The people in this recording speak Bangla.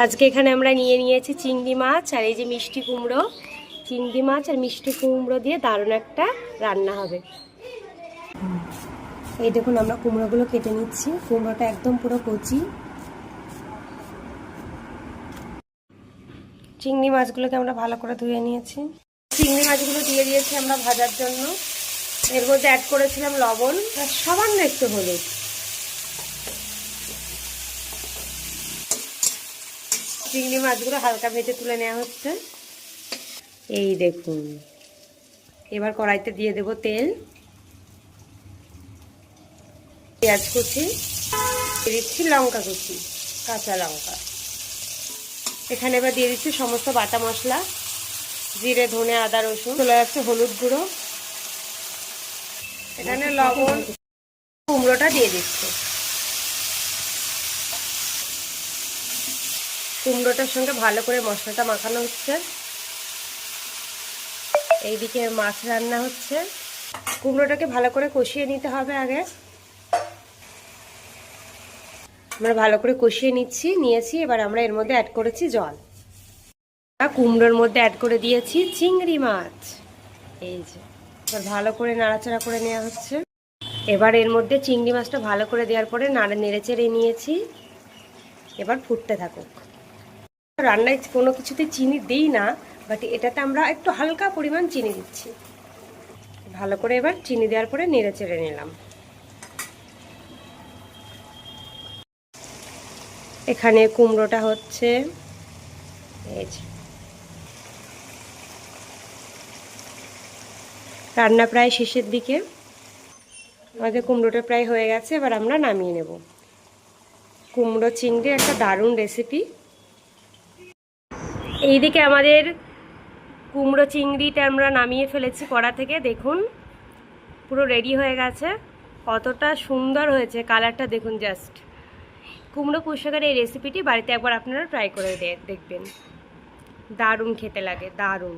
আজকে এখানে আমরা নিয়ে নিয়েছি চিংড়ি মাছ আর এই যে মিষ্টি কুমড়ো। চিংড়ি মাছ আর মিষ্টি কুমড়ো দিয়ে দারুণ একটা রান্না হবে। এই দেখুন আমরা কুমড়োগুলো কেটে নিচ্ছি। কুমড়োটা একদম পুরো কচি। চিংড়ি মাছগুলোকে আমরা ভালো করে ধুয়ে নিয়েছি। চিংড়ি মাছগুলো দিয়ে দিয়েছি আমরা ভাজার জন্য। এর মধ্যে অ্যাড করেছিলাম লবণ আর সামান্য একটু হলুদ। চিংড়ি মাছগুলো হালকা ভেজে তুলে নেওয়া হচ্ছে। এই দেখুন, এবার কড়াইতে দিয়ে দেব তেল, পেঁয়াজ কুচি, দিয়ে দিচ্ছি লঙ্কা কুচি, কাঁচা লঙ্কা। এখানে এবার দিয়ে দিচ্ছি সমস্ত বাটা মশলা, জিরে, ধনে, আদা, রসুন। চলে যাচ্ছে হলুদ গুঁড়ো, এখানে লবণ। কুমড়োটা দিয়ে দিচ্ছে। কুমড়োটার সঙ্গে ভালো করে মশলাটা মাখানো হচ্ছে। এইদিকে মাছ রান্না হচ্ছে। কুমড়োটাকে ভালো করে কষিয়ে নিতে হবে আগে। আমরা ভালো করে কষিয়ে নিয়েছি। এবার আমরা এর মধ্যে অ্যাড করেছি জল। কুমড়োর মধ্যে অ্যাড করে দিয়েছি চিংড়ি মাছ। এই যে এবার ভালো করে নাড়াচাড়া করে নেওয়া হচ্ছে। এবার এর মধ্যে চিংড়ি মাছটা ভালো করে দেওয়ার পরে নেড়ে চেড়ে নিয়েছি। এবার ফুটতে থাকুক। রান্নায় কোনো কিছুতে চিনি দিই না, বাট এটাতে আমরা একটু হালকা পরিমাণ চিনি দিচ্ছি। ভালো করে এবার চিনি দেওয়ার পরে নেড়ে চেড়ে নিলাম। এখানে কুমড়োটা হচ্ছে। এই যে রান্না প্রায় শেষের দিকে। আমাদের কুমড়োটা প্রায় হয়ে গেছে। এবার আমরা নামিয়ে নেব। কুমড়ো চিংড়ির একটা দারুণ রেসিপি। এইদিকে আমাদের কুমড়ো চিংড়িটা আমরা নামিয়ে ফেলেছি কড়া থেকে। দেখুন পুরো রেডি হয়ে গেছে। কতটা সুন্দর হয়েছে, কালারটা দেখুন জাস্ট। কুমড়ো পুঁইশাকের এই রেসিপিটি বাড়িতে একবার আপনারা ট্রাই করে দেখবেন। দারুণ খেতে লাগে, দারুণ।